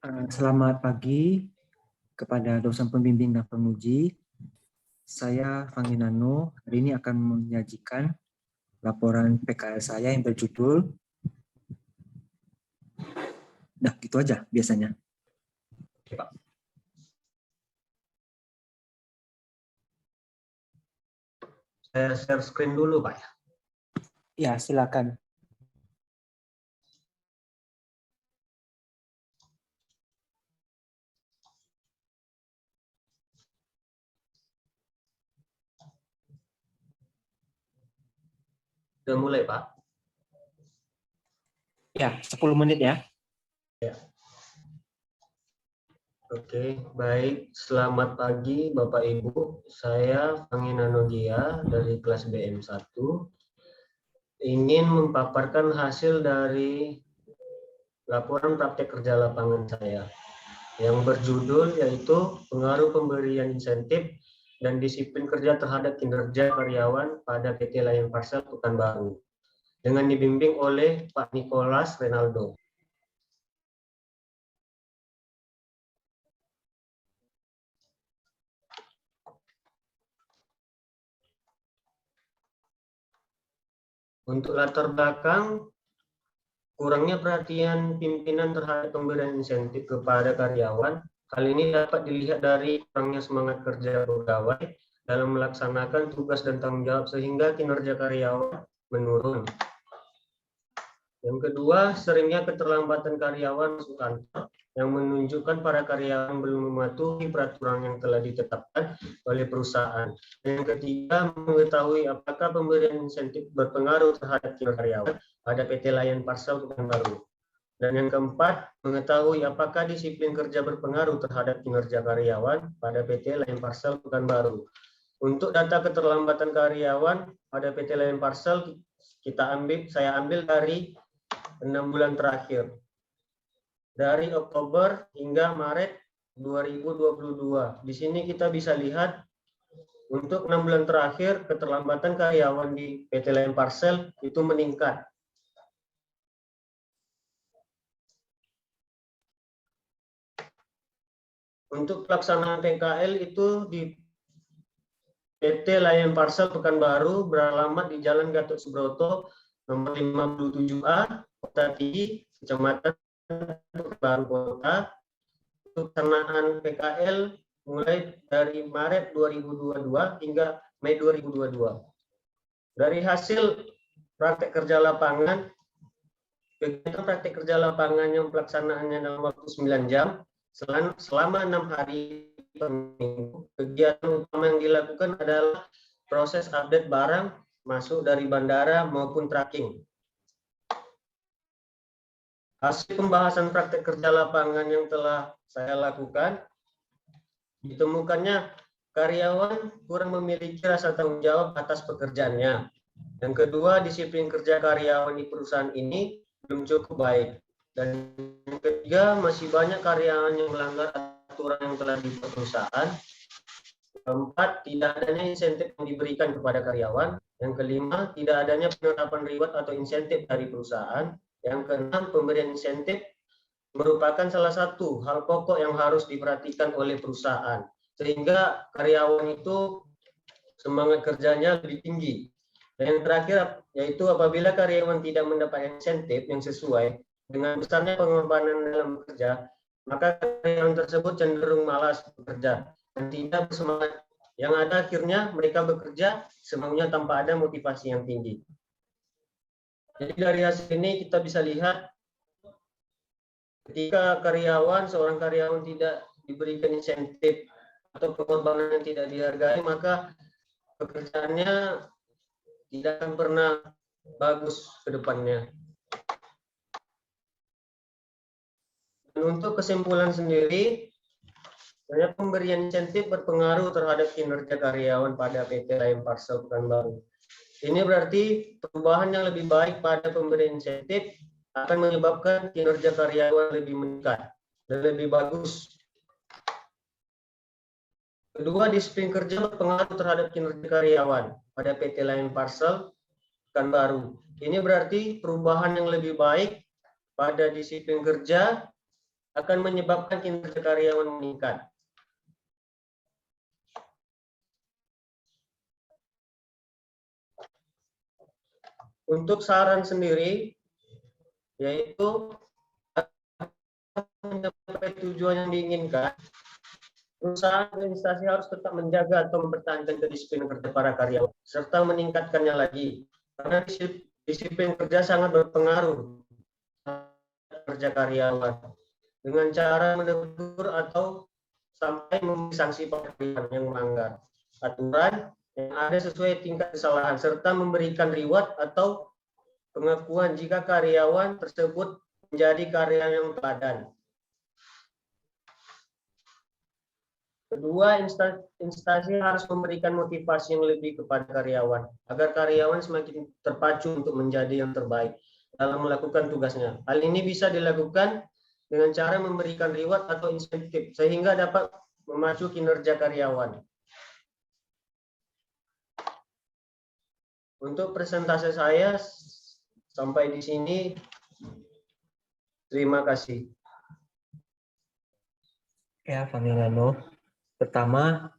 Selamat pagi kepada dosen pembimbing dan penguji. Saya Fangi Nano, hari ini akan menyajikan laporan PKL saya yang berjudul, gitu aja biasanya. Oke, Pak. Saya share screen dulu, Pak. Ya, silakan. Sudah mulai, Pak? Ya, 10 menit ya. Ya. Oke, baik. Selamat pagi, Bapak Ibu. Saya Fangi Nanogia dari kelas BM1. Ingin memaparkan hasil dari laporan praktek kerja lapangan saya yang berjudul yaitu pengaruh pemberian insentif dan disiplin kerja terhadap kinerja karyawan pada PT Lion Parcel Pekanbaru dengan dibimbing oleh Pak Nicholas Renaldo. Untuk latar belakang, kurangnya perhatian pimpinan terhadap pemberian insentif kepada karyawan. Hal ini dapat dilihat dari kurangnya semangat kerja pegawai dalam melaksanakan tugas dan tanggung jawab sehingga kinerja karyawan menurun. Yang kedua, seringnya keterlambatan karyawan masuk kantor yang menunjukkan para karyawan belum mematuhi peraturan yang telah ditetapkan oleh perusahaan. Yang ketiga, mengetahui apakah pemberian insentif berpengaruh terhadap kinerja karyawan pada PT Lion Parcel Pekanbaru. Dan yang keempat, mengetahui apakah disiplin kerja berpengaruh terhadap kinerja karyawan pada PT Lion Parcel Pekanbaru. Untuk data keterlambatan karyawan pada PT Lion Parcel, saya ambil dari 6 bulan terakhir. Dari Oktober hingga Maret 2022. Di sini kita bisa lihat untuk 6 bulan terakhir keterlambatan karyawan di PT Lion Parcel itu meningkat. Untuk pelaksanaan PKL itu di PT Lion Parcel Pekanbaru beralamat di Jalan Gatot Subroto nomor 57A, Kota Tinggi, Kecamatan Pekanbaru Kota. Untuk pelaksanaan PKL mulai dari Maret 2022 hingga Mei 2022. Dari hasil praktek kerja lapangan, kegiatan praktek kerja lapangan yang pelaksanaannya dalam waktu 9 jam selama 6 hari per minggu. Kegiatan utama yang dilakukan adalah proses update barang masuk dari bandara maupun tracking. Hasil pembahasan praktek kerja lapangan yang telah saya lakukan, ditemukannya karyawan kurang memiliki rasa tanggung jawab atas pekerjaannya. Yang kedua, disiplin kerja karyawan di perusahaan ini belum cukup baik. Dan yang ketiga, masih banyak karyawan yang melanggar aturan yang telah dibuat perusahaan. Keempat, tidak adanya insentif yang diberikan kepada karyawan. Yang kelima, tidak adanya penetapan reward atau insentif dari perusahaan. Yang keenam, pemberian insentif merupakan salah satu hal pokok yang harus diperhatikan oleh perusahaan, sehingga karyawan itu semangat kerjanya lebih tinggi. Dan yang terakhir yaitu apabila karyawan tidak mendapat insentif yang sesuai dengan besarnya pengorbanan dalam bekerja, maka karyawan tersebut cenderung malas bekerja dan tidak bersemangat. Yang ada akhirnya mereka bekerja semaunya tanpa ada motivasi yang tinggi. Jadi dari hasil ini kita bisa lihat ketika seorang karyawan tidak diberikan insentif atau pengorbanan yang tidak dihargai, maka pekerjaannya tidak akan pernah bagus ke depannya. Dan untuk kesimpulan sendiri, banyak pemberian insentif berpengaruh terhadap kinerja karyawan pada PT Lion Parcel Pekanbaru. Ini berarti perubahan yang lebih baik pada pemberian insentif akan menyebabkan kinerja karyawan lebih meningkat dan lebih bagus. Kedua, disiplin kerja berpengaruh terhadap kinerja karyawan pada PT Lion Parcel Pekanbaru. Ini berarti perubahan yang lebih baik pada disiplin kerja akan menyebabkan kinerja karyawan meningkat. Untuk saran sendiri, yaitu mencapai tujuan yang diinginkan, perusahaan dan instansi harus tetap menjaga atau mempertahankan kedisiplinan kerja para karyawan, serta meningkatkannya lagi. Karena disiplin kerja sangat berpengaruh kerja karyawan. Dengan cara menegur atau sampai memberi sanksi pada karyawan yang melanggar aturan yang ada sesuai tingkat kesalahan, serta memberikan reward atau pengakuan jika karyawan tersebut menjadi karyawan yang teladan. Kedua, instansi harus memberikan motivasi yang lebih kepada karyawan, agar karyawan semakin terpacu untuk menjadi yang terbaik dalam melakukan tugasnya. Hal ini bisa dilakukan dengan cara memberikan reward atau insentif, sehingga dapat memacu kinerja karyawan. Untuk presentasi saya sampai di sini. Terima kasih. Ya, Fangilano. Pertama,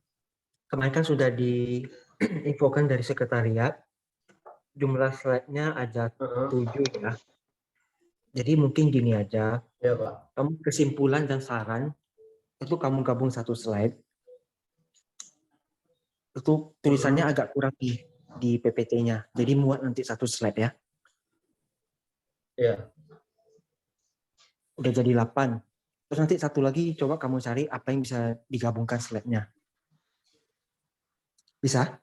kemarin kan sudah diinfokan dari sekretariat, jumlah slide-nya ada 7 ya. Jadi mungkin gini aja, Ya, Pak. kamu kesimpulan dan saran, itu kamu gabung satu slide. Itu tulisannya agak kurang di PPT-nya, jadi muat nanti satu slide ya. Ya. Udah jadi 8. Terus nanti satu lagi coba kamu cari apa yang bisa digabungkan slide-nya. Bisa?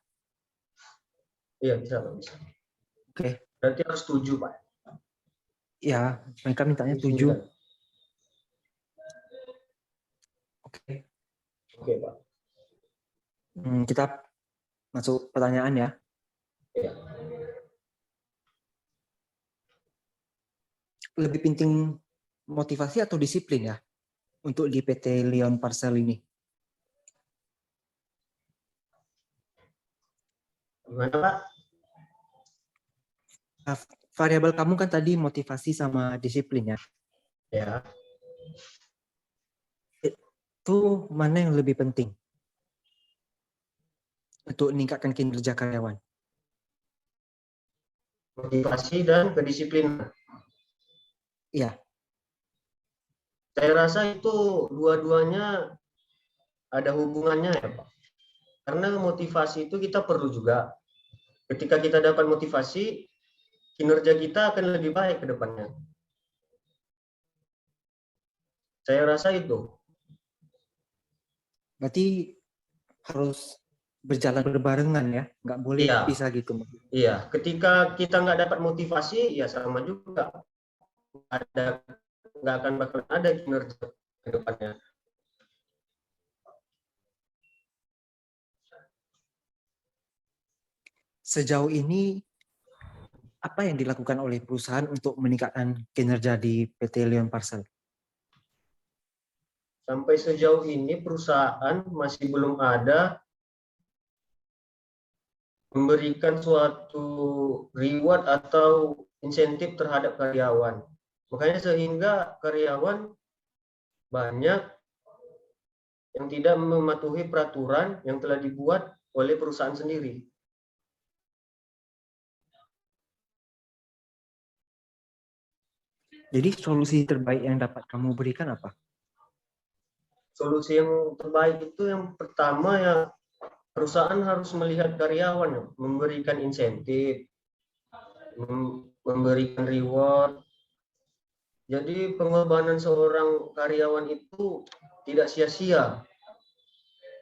Iya, bisa, Pak. Bisa. Oke. Berarti harus 7, Pak. Ya, mereka mintanya 7. Oke. Oke, Pak. Kita masuk pertanyaan ya. Ya. Lebih penting motivasi atau disiplin ya untuk di PT Lyon Parcel ini? Gimana, Pak? Variabel kamu kan tadi motivasi sama disiplin ya. Ya. Itu mana yang lebih penting untuk meningkatkan kinerja karyawan? Motivasi dan kedisiplinan. Iya. Saya rasa itu dua-duanya ada hubungannya ya, Pak. Karena motivasi itu kita perlu juga. Ketika kita dapat motivasi, kinerja kita akan lebih baik ke depannya. Saya rasa itu. Berarti harus berjalan berbarengan ya, nggak boleh Iya. pisah gitu. Iya, ketika kita nggak dapat motivasi, ya sama juga. Nggak akan bakal ada kinerja ke depannya. Sejauh ini apa yang dilakukan oleh perusahaan untuk meningkatkan kinerja di PT Lyon Parcel? Sampai sejauh ini perusahaan masih belum ada memberikan suatu reward atau insentif terhadap karyawan. Makanya sehingga karyawan banyak yang tidak mematuhi peraturan yang telah dibuat oleh perusahaan sendiri. Jadi solusi terbaik yang dapat kamu berikan apa? Solusi yang terbaik itu yang pertama ya perusahaan harus melihat karyawan, memberikan insentif, memberikan reward. Jadi pengorbanan seorang karyawan itu tidak sia-sia.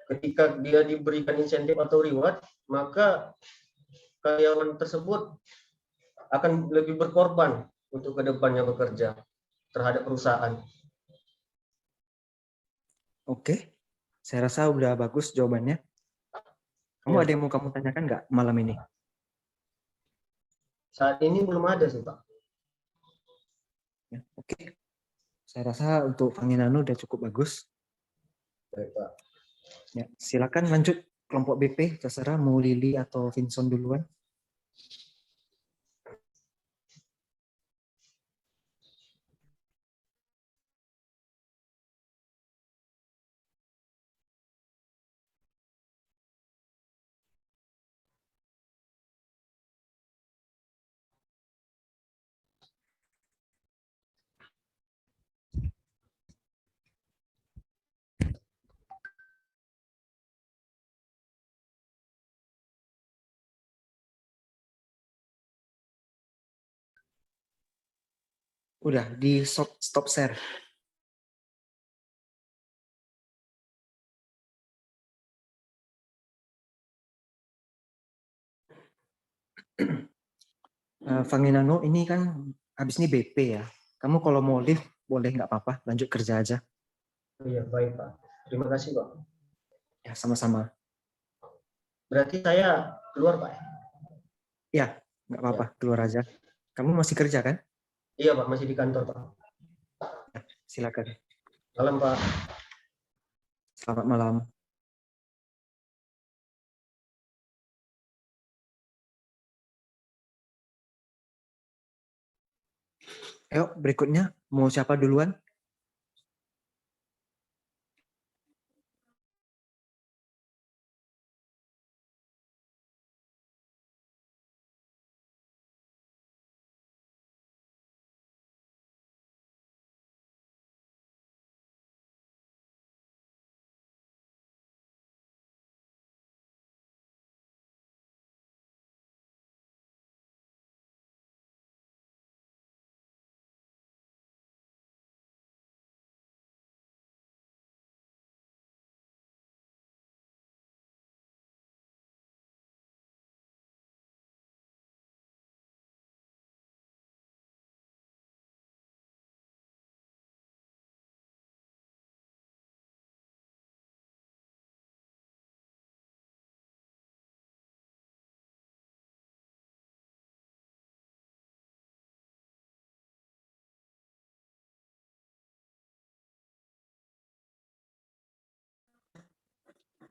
Ketika dia diberikan insentif atau reward, maka karyawan tersebut akan lebih berkorban untuk kedepannya bekerja terhadap perusahaan. Oke, saya rasa udah bagus jawabannya. Kamu Ya, ada yang mau kamu tanyakan nggak malam ini? saat ini belum ada sih, Pak. Ya, oke. Saya rasa untuk Fanginano udah cukup bagus. Baik, Pak. Ya, silakan lanjut kelompok BP, terserah mau Lili atau Vincent duluan. Udah di stop share. Fanginano, ini kan habis ini BP ya. Kamu kalau mau live boleh, nggak apa-apa, lanjut kerja aja. Oh iya, baik Pak. Terima kasih Pak. Ya, sama-sama. Berarti saya keluar Pak. Ya, nggak apa-apa, Ya. keluar aja. Kamu masih kerja kan? Iya Pak, masih di kantor Pak. Ya, silakan. Malam Pak. Selamat malam. Ayo, berikutnya mau siapa duluan?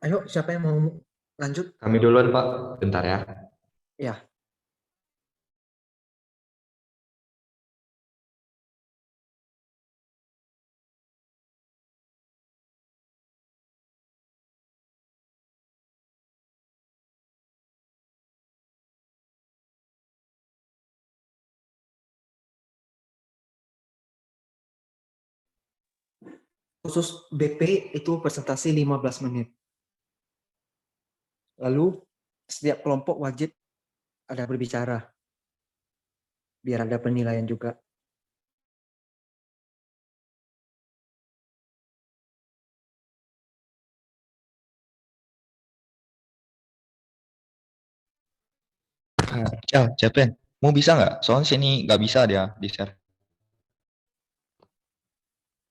Ayo, siapa yang mau lanjut? Kami duluan, Pak. Bentar ya. Ya, khusus BP itu presentasi 15 menit. Lalu setiap kelompok wajib ada berbicara, biar ada penilaian juga. Ya, Japan. Mau bisa nggak? Soalnya sini nggak bisa dia di-share.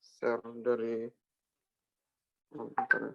Share dari bentar ya.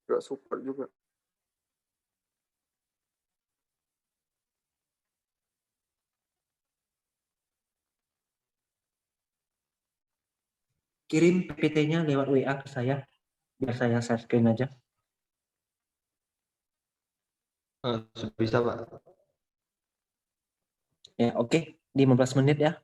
Gak support juga. Kirim PPT-nya lewat WA ke saya, biar saya share screen aja. Sudah bisa, Pak. Ya, oke. 15 menit ya.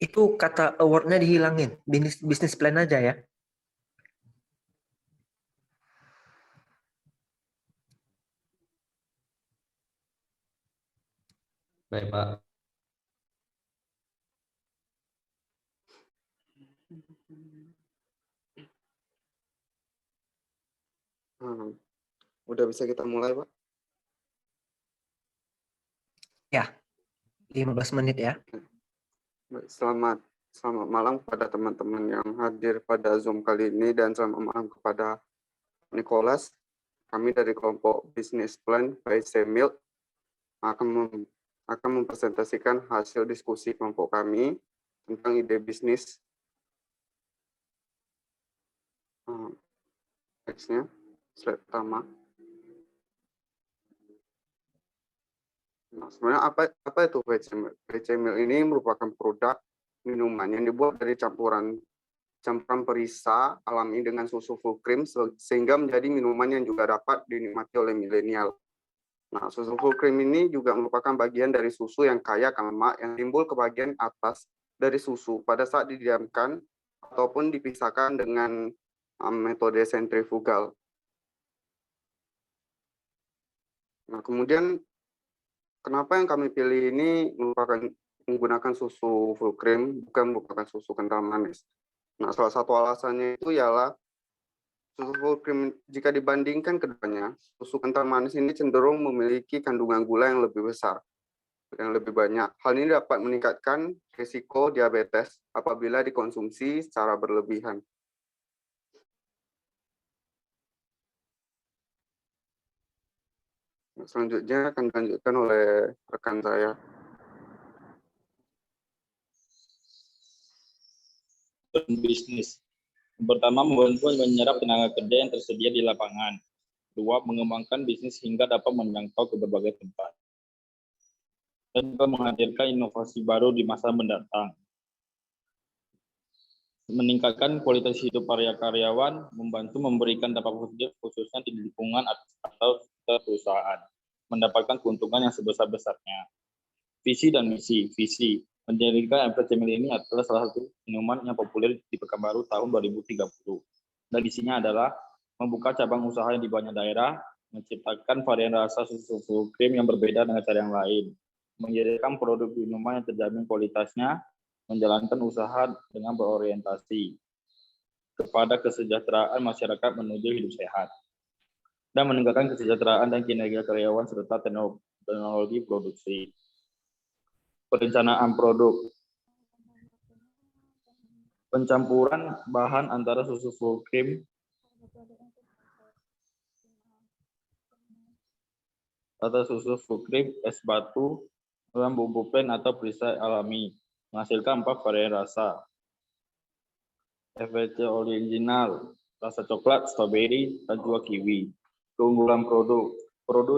Itu kata award-nya dihilangin. Bisnis plan aja ya. Baik, Pak. Udah bisa kita mulai, Pak? Ya, 15 menit ya. Baik, selamat malam kepada teman-teman yang hadir pada Zoom kali ini dan selamat malam kepada Nicholas. Kami dari kelompok Business Plan by Semil akan mempresentasikan hasil diskusi kelompok kami tentang ide bisnis. Nextnya, slide pertama. Nah, sebenarnya apa itu VC Milk? VC Milk ini merupakan produk minuman yang dibuat dari campuran perisa alami dengan susu full cream sehingga menjadi minuman yang juga dapat dinikmati oleh milenial. Nah, susu full cream ini juga merupakan bagian dari susu yang kaya akan lemak yang timbul ke bagian atas dari susu pada saat didiamkan ataupun dipisahkan dengan metode sentrifugal. Nah, kemudian kenapa yang kami pilih ini menggunakan susu full cream, bukan merupakan susu kental manis. Nah, salah satu alasannya itu ialah susu full cream jika dibandingkan keduanya, susu kental manis ini cenderung memiliki kandungan gula yang lebih besar, yang lebih banyak. Hal ini dapat meningkatkan risiko diabetes apabila dikonsumsi secara berlebihan. Selanjutnya akan dilanjutkan oleh rekan saya. Bisnis. Yang pertama, membantu menyerap tenaga kerja yang tersedia di lapangan. Dua, mengembangkan bisnis hingga dapat menjangkau ke berbagai tempat. Dan juga menghadirkan inovasi baru di masa mendatang. Meningkatkan kualitas hidup para karyawan, membantu memberikan dampak positif khususnya di lingkungan atau perusahaan. Mendapatkan keuntungan yang sebesar-besarnya. Visi dan misi. Visi. Menjadikan VC Milk ini adalah salah satu minuman yang populer di Pekanbaru tahun 2030. Dan isinya adalah membuka cabang usaha di banyak daerah, menciptakan varian rasa susu full cream yang berbeda dengan cara yang lain, menyediakan produk minuman yang terjamin kualitasnya, menjalankan usaha dengan berorientasi kepada kesejahteraan masyarakat menuju hidup sehat, dan meningkatkan kesejahteraan dan kinerja karyawan serta teknologi produksi. Perencanaan produk. Pencampuran bahan antara susu full cream atau susu full cream, es batu, dalam bumbu plain atau perisai alami, menghasilkan 4 varian rasa. VC original, rasa coklat, stroberi, dan juga kiwi. Keunggulan produk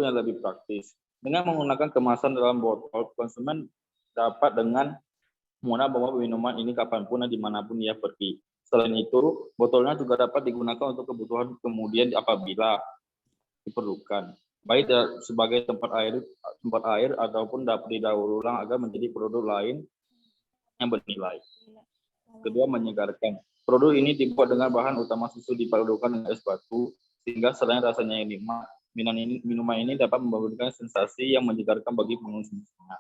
yang lebih praktis. Dengan menggunakan kemasan dalam botol, konsumen dapat dengan mudah membawa minuman ini kapanpun dan dimanapun ia pergi. Selain itu, botolnya juga dapat digunakan untuk kebutuhan kemudian apabila diperlukan, baik sebagai tempat air ataupun dapat didaur ulang agar menjadi produk lain yang bernilai. Kedua, menyegarkan. Produk ini dibuat dengan bahan utama susu dipadukan dengan es batu, sehingga selain rasanya yang nikmat, minuman ini dapat memberikan sensasi yang menyegarkan bagi pengonsumsinya.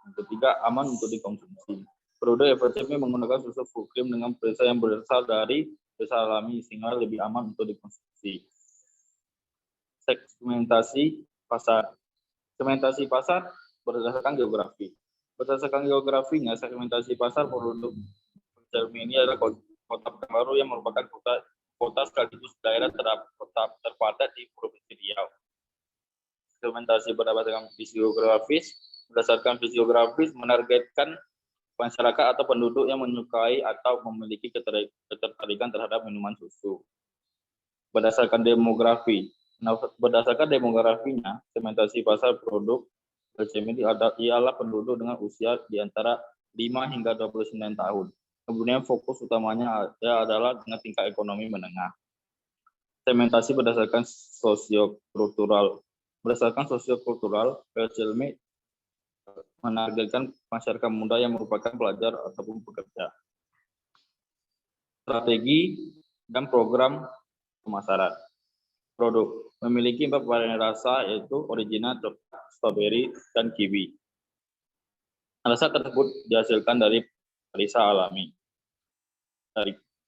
Ketiga, aman untuk dikonsumsi. Produk VC Milk menggunakan susu full cream dengan perisa yang berasal dari perisa alami sehingga lebih aman untuk dikonsumsi. Segmentasi pasar. Segmentasi pasar berdasarkan geografi. Berdasarkan geografinya, segmentasi pasar produk VC Milk ini adalah Kota Pekanbaru yang merupakan kota sekaligus daerah terpadat di Provinsi Riau. Segmentasi berdasarkan fisiografis. Berdasarkan fisiografis menargetkan masyarakat atau penduduk yang menyukai atau memiliki ketertarikan terhadap minuman susu. Berdasarkan demografi. Nah, berdasarkan demografinya, segmentasi pasar produk VC Milk ialah penduduk dengan usia di antara 5 hingga 29 tahun. Kemudian fokus utamanya adalah dengan tingkat ekonomi menengah. Segmentasi berdasarkan sosiokultural. Berdasarkan sosiokultural, VC Milk menargetkan masyarakat muda yang merupakan pelajar ataupun pekerja. Strategi dan program pemasaran. Produk memiliki 4 varian rasa yaitu original, coklat, stroberi, dan kiwi. Rasa tersebut dihasilkan dari perisa alami.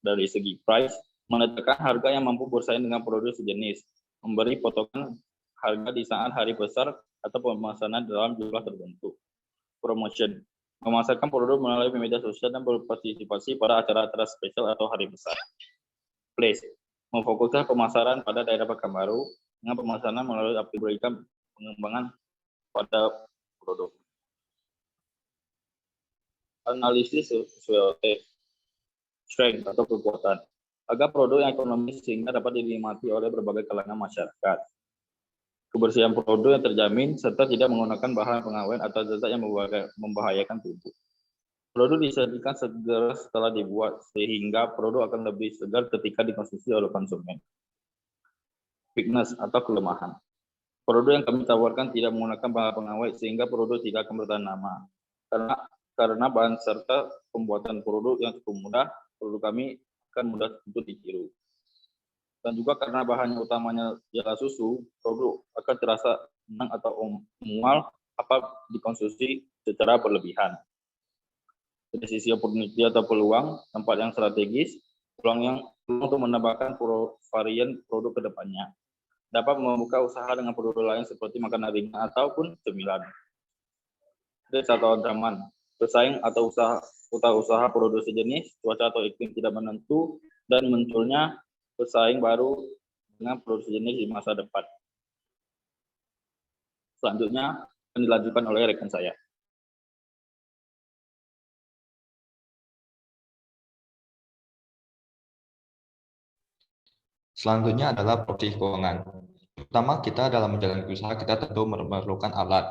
Dari segi price, menetapkan harga yang mampu bersaing dengan produk sejenis, memberi potongan harga di saat hari besar atau pemesanan dalam jumlah tertentu. Promotion, memasarkan produk melalui media sosial dan berpartisipasi pada acara-acara spesial atau hari besar. Place, memfokuskan pemasaran pada daerah Pekanbaru dengan pemasaran melalui aplikasi pengembangan pada produk. Analisis SWOT, strength atau kekuatan, agar produk yang ekonomis sehingga dapat dinikmati oleh berbagai kalangan masyarakat. kebersihan produk yang terjamin, serta tidak menggunakan bahan pengawet atau zat yang membahayakan tubuh. Produk disajikan segera setelah dibuat, sehingga produk akan lebih segar ketika dikonsumsi oleh konsumen. Weakness atau kelemahan. Produk yang kami tawarkan tidak menggunakan bahan pengawet, sehingga produk tidak akan bertahan lama. Karena bahan serta pembuatan produk yang cukup mudah, produk kami akan mudah untuk ditiru. Dan juga karena bahannya utamanya ialah susu, produk akan terasa menang atau mual apa dikonsumsi secara berlebihan. Dari sisi opportunity atau peluang, tempat yang strategis, peluang untuk menambahkan varian produk ke depannya. Dapat membuka usaha dengan produk lain seperti makanan ringan ataupun cemilan. Dari satu ancaman, bersaing atau usaha produk sejenis, cuaca atau iklim tidak menentu, dan munculnya pesaing baru dengan produk sejenis di masa depan. Selanjutnya akan dilanjutkan oleh rekan saya. Selanjutnya adalah porsi keuangan. Pertama, kita dalam menjalankan usaha kita tentu memerlukan alat.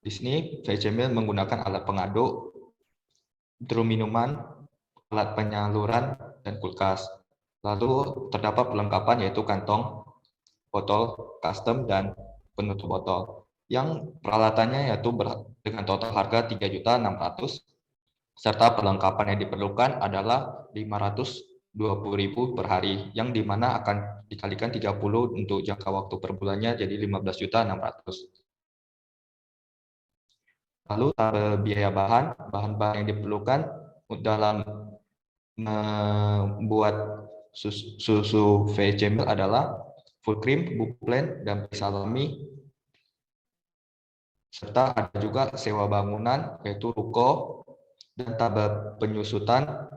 Di sini VCMIL menggunakan alat pengaduk, drum minuman, alat penyaluran, dan kulkas. Lalu terdapat perlengkapan yaitu kantong, botol, custom, dan penutup botol. Yang peralatannya yaitu dengan total harga 3.600.000, serta perlengkapan yang diperlukan adalah 520.000 per hari, yang dimana akan dikalikan 30 untuk jangka waktu per bulannya, jadi 15.600.000. Lalu biaya bahan-bahan yang diperlukan dalam membuat susu VCMIL adalah full cream, bubuk blend, dan salami, serta ada juga sewa bangunan yaitu ruko, dan tabel penyusutan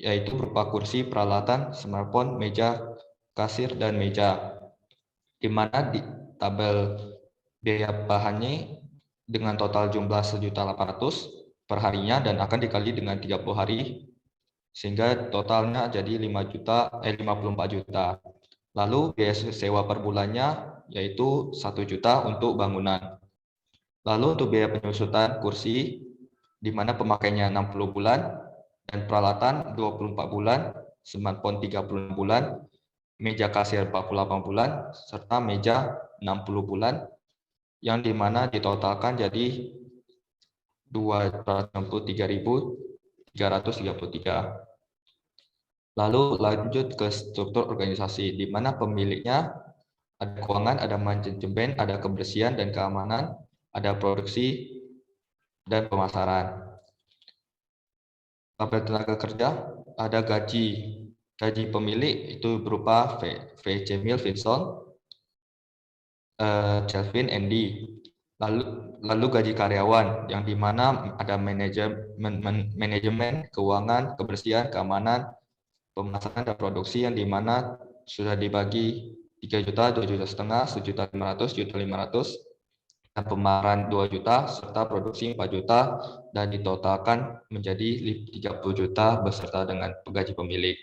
yaitu berupa kursi, peralatan, smartphone, meja kasir, dan meja, di mana di tabel biaya bahannya dengan total jumlah 1.800.000 per harinya dan akan dikali dengan 30 hari sehingga totalnya jadi 54 juta. Lalu biaya sewa per bulannya yaitu 1 juta untuk bangunan. Lalu untuk biaya penyusutan kursi di mana pemakainya 60 bulan dan peralatan 24 bulan, smartphone 36 bulan, meja kasir 48 bulan, serta meja 60 bulan, yang dimana ditotalkan jadi 263.333. Lalu lanjut ke struktur organisasi, di mana pemiliknya ada keuangan, ada manajemen, ada kebersihan dan keamanan, ada produksi, dan pemasaran. Tabel tenaga kerja, ada gaji pemilik itu berupa VCMIL, Vinson, Kelvin, Andy. Lalu gaji karyawan yang dimana ada manajemen, keuangan, kebersihan, keamanan, pemasaran, dan produksi yang dimana sudah dibagi 3 juta, 2 juta setengah, 1.500.000, 1.500.000, dan pemasaran 2 juta, serta produksi 4 juta, dan ditotalkan menjadi 30 juta beserta dengan gaji pemilik.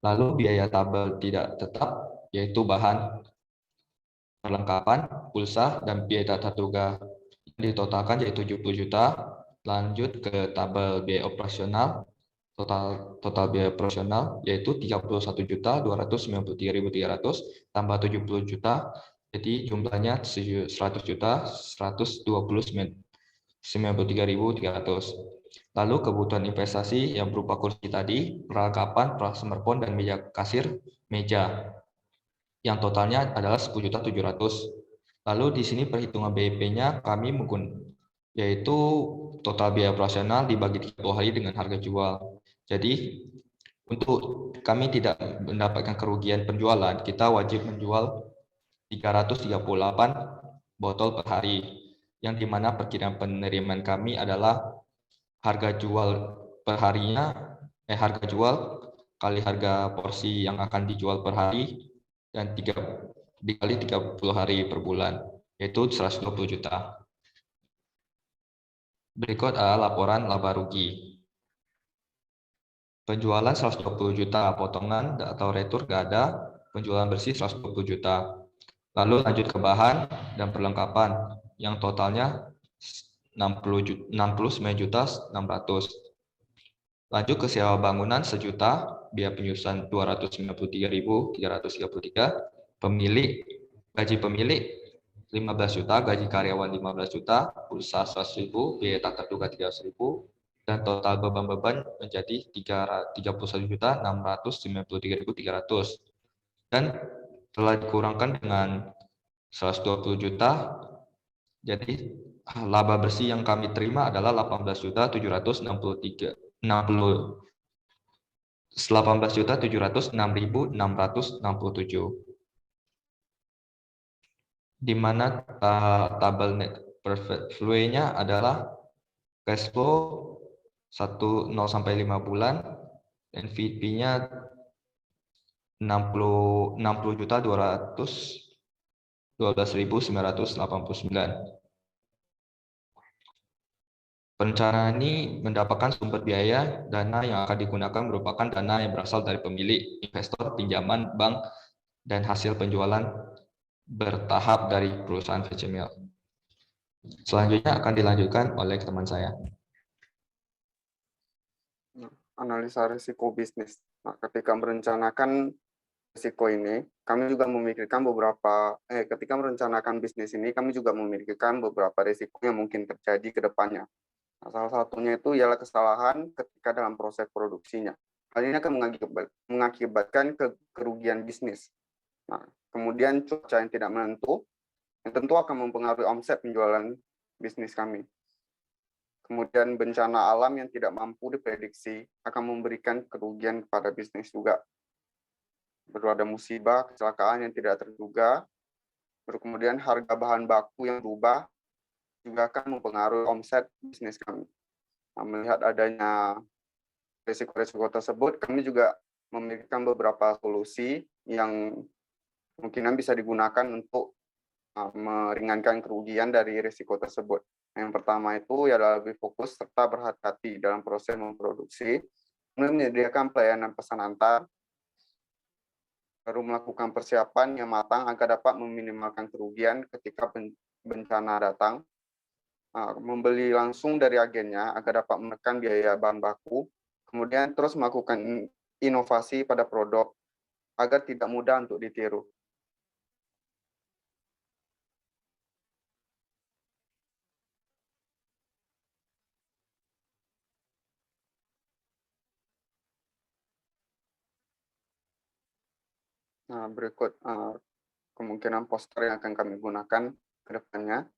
Lalu biaya tabel tidak tetap yaitu bahan, perlengkapan, pulsa, dan biaya tata terduga ditotalkan yaitu 70 juta. Lanjut ke tabel biaya operasional, total biaya operasional yaitu 31.293.300 tambah 70 juta, jadi jumlahnya 100 juta 129.93.300. Lalu kebutuhan investasi yang berupa kursi tadi, perlengkapan, smartphone, dan meja kasir, meja, yang totalnya adalah 10.700.000. Lalu di sini perhitungan BIP-nya kami menggunakan yaitu total biaya operasional dibagi 30 hari dengan harga jual. Jadi untuk kami tidak mendapatkan kerugian penjualan, kita wajib menjual 338 botol per hari, yang dimana perkiraan penerimaan kami adalah harga jual per harinya, harga jual kali harga porsi yang akan dijual per hari, dan dikali 30 hari per bulan, yaitu 120 juta. Berikut adalah laporan laba rugi. Penjualan 120 juta, potongan atau retur nggak ada, penjualan bersih 120 juta. Lalu lanjut ke bahan dan perlengkapan yang totalnya 69.600. Lanjut ke sewa bangunan 1 juta, biaya penyusunan 293.333, gaji pemilik 15 juta, gaji karyawan 15 juta, pulsa 100.000, biaya tak terduga 300.000, dan total beban menjadi 31.693.300. Dan telah dikurangkan dengan 120 juta, jadi laba bersih yang kami terima adalah 18.706.667, di mana tabel net perfect flow-nya adalah cash flow 0 sampai 5 bulan, NVP-nya 60.212.989. Perencanaan ini mendapatkan sumber biaya dana yang akan digunakan merupakan dana yang berasal dari pemilik, investor, pinjaman, bank, dan hasil penjualan bertahap dari perusahaan VCML. Selanjutnya akan dilanjutkan oleh teman saya. Analisa risiko bisnis. Nah, ketika merencanakan risiko ini, kami juga memikirkan ketika merencanakan bisnis ini, kami juga memikirkan beberapa risiko yang mungkin terjadi ke depannya. Nah, salah satunya itu ialah kesalahan ketika dalam proses produksinya. Hal ini akan mengakibatkan kerugian bisnis. Nah, kemudian cuaca yang tidak menentu, yang tentu akan mempengaruhi omset penjualan bisnis kami. Kemudian bencana alam yang tidak mampu diprediksi akan memberikan kerugian kepada bisnis juga. Baru ada musibah, kecelakaan yang tidak terduga, kemudian harga bahan baku yang berubah juga akan mempengaruhi omset bisnis kami. Nah, melihat adanya risiko-risiko tersebut, kami juga memiliki beberapa solusi yang kemungkinan bisa digunakan untuk meringankan kerugian dari risiko tersebut. Yang pertama itu adalah lebih fokus serta berhati-hati dalam proses memproduksi, menyediakan pelayanan pesan antar, baru melakukan persiapan yang matang agar dapat meminimalkan kerugian ketika bencana datang, membeli langsung dari agennya agar dapat menekan biaya bahan baku, kemudian terus melakukan inovasi pada produk agar tidak mudah untuk ditiru. Nah, berikut kemungkinan poster yang akan kami gunakan ke depannya.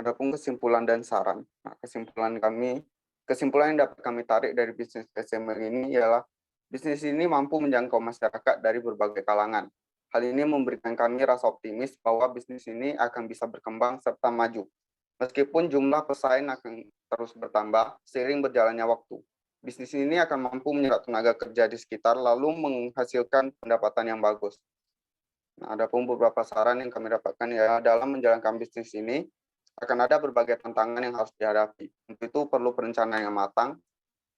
Adapun kesimpulan dan saran. Nah, kesimpulan yang dapat kami tarik dari bisnis VCML ini ialah bisnis ini mampu menjangkau masyarakat dari berbagai kalangan. Hal ini memberikan kami rasa optimis bahwa bisnis ini akan bisa berkembang serta maju. Meskipun jumlah pesaing akan terus bertambah seiring berjalannya waktu. Bisnis ini akan mampu menyerap tenaga kerja di sekitar lalu menghasilkan pendapatan yang bagus. Nah, adapun beberapa saran yang kami dapatkan ya dalam menjalankan bisnis ini akan ada berbagai tantangan yang harus dihadapi. Untuk itu perlu perencanaan yang matang.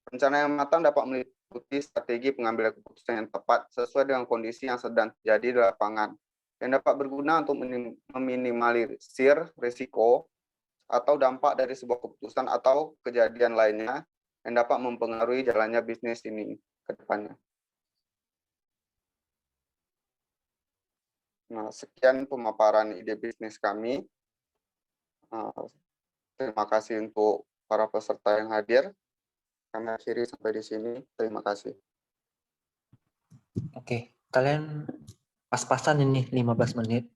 Perencanaan yang matang dapat meliputi strategi pengambilan keputusan yang tepat sesuai dengan kondisi yang sedang terjadi di lapangan, yang dapat berguna untuk meminimalisir risiko atau dampak dari sebuah keputusan atau kejadian lainnya yang dapat mempengaruhi jalannya bisnis ini ke depannya. Nah, sekian pemaparan ide bisnis kami. Terima kasih untuk para peserta yang hadir. Kami akhiri sampai di sini. Terima kasih. Oke, kalian pas-pasan ini 15 menit.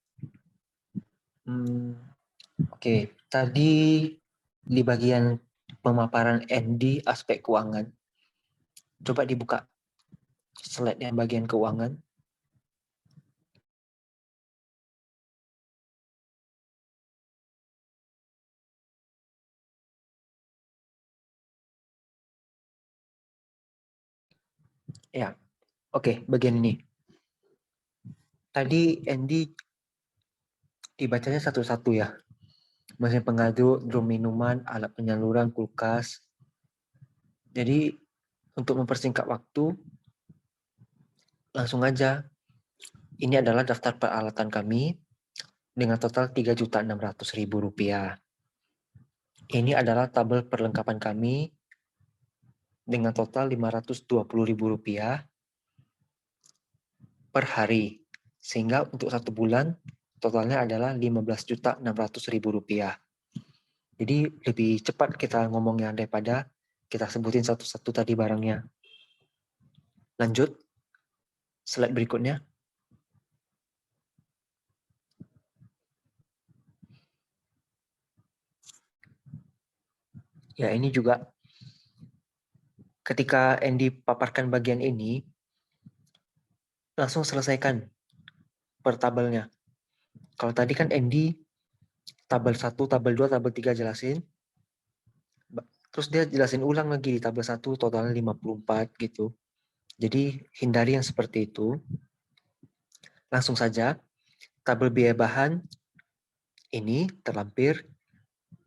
Oke, tadi di bagian pemaparan Andy aspek keuangan. Coba dibuka slide yang bagian keuangan. Ya, oke, bagian ini. Tadi Andy dibacanya satu-satu ya. Mesin pengaduk, drum minuman, alat penyaluran, kulkas. Jadi untuk mempersingkat waktu, langsung aja. Ini adalah daftar peralatan kami dengan total Rp3.600.000. Ini adalah tabel perlengkapan kami dengan total Rp520.000 per hari. Sehingga untuk 1 bulan totalnya adalah Rp15.600.000. Jadi lebih cepat kita ngomongnya daripada kita sebutin satu-satu tadi barangnya. Lanjut, slide berikutnya. Ya, ini juga ketika Andy paparkan bagian ini, langsung selesaikan per tabelnya. Kalau tadi kan Andy tabel 1, tabel 2, tabel 3 jelasin. Terus dia jelasin ulang lagi di tabel 1 totalnya 54 gitu. Jadi hindari yang seperti itu. Langsung saja, tabel biaya bahan ini terlampir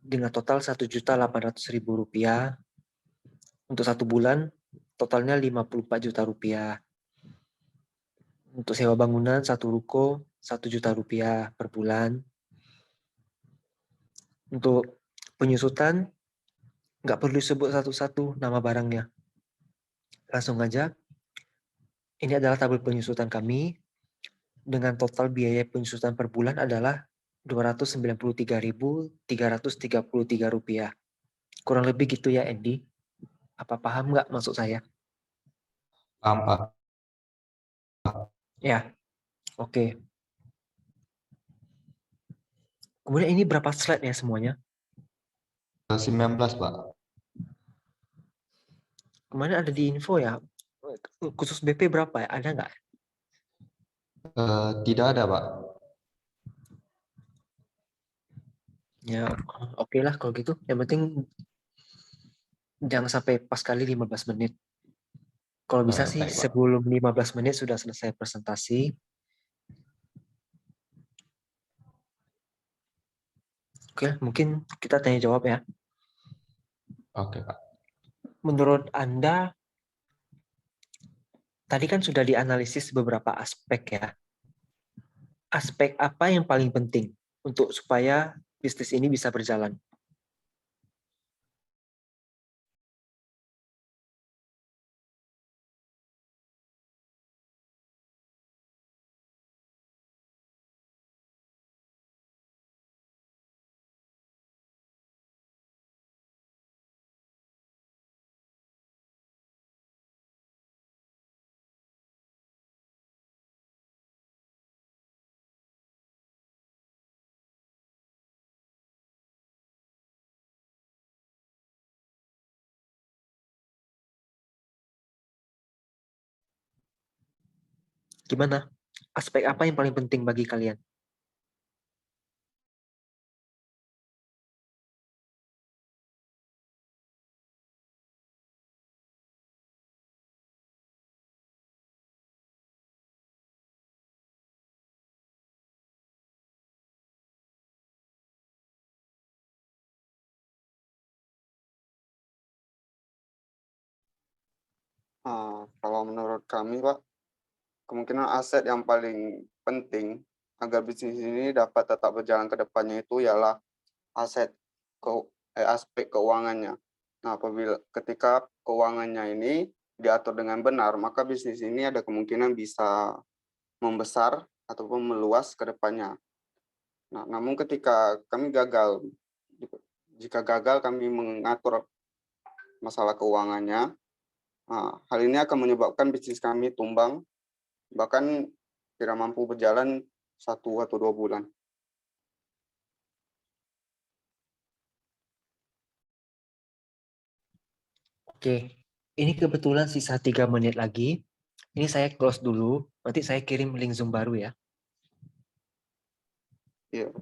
dengan total Rp1.800.000. Untuk 1 bulan, totalnya Rp54 juta. Untuk sewa bangunan 1 ruko, Rp1 juta per bulan. Untuk penyusutan, nggak perlu disebut satu-satu nama barangnya. Langsung aja, ini adalah tabel penyusutan kami. Dengan total biaya penyusutan per bulan adalah Rp293.333. Kurang lebih gitu ya, Andy. Apa paham nggak maksud saya? Paham, Pak. Ya, oke. Kemudian ini berapa slide ya semuanya? 19, Pak. Kemarin ada di info ya. Khusus BP berapa ya? Ada nggak? Tidak ada, Pak. Ya, oke lah kalau gitu. Yang penting jangan sampai pas kali 15 menit. Kalau bisa sih Baik, Pak. sebelum 15 menit sudah selesai presentasi. Oke, mungkin kita tanya jawab ya. Oke, Pak. Menurut Anda, tadi kan sudah dianalisis beberapa aspek ya. Aspek apa yang paling penting untuk supaya bisnis ini bisa berjalan? Gimana? Aspek apa yang paling penting bagi kalian? Kalau menurut kami, Pak, kemungkinan aset yang paling penting agar bisnis ini dapat tetap berjalan ke depannya itu ialah aspek keuangannya. Nah, apabila ketika keuangannya ini diatur dengan benar, maka bisnis ini ada kemungkinan bisa membesar ataupun meluas ke depannya. Nah, namun ketika kami jika gagal kami mengatur masalah keuangannya, hal ini akan menyebabkan bisnis kami tumbang, bahkan tidak mampu berjalan 1 atau 2 bulan. Oke, ini kebetulan sisa 3 menit lagi. Ini saya close dulu, nanti saya kirim link Zoom baru ya. Iya.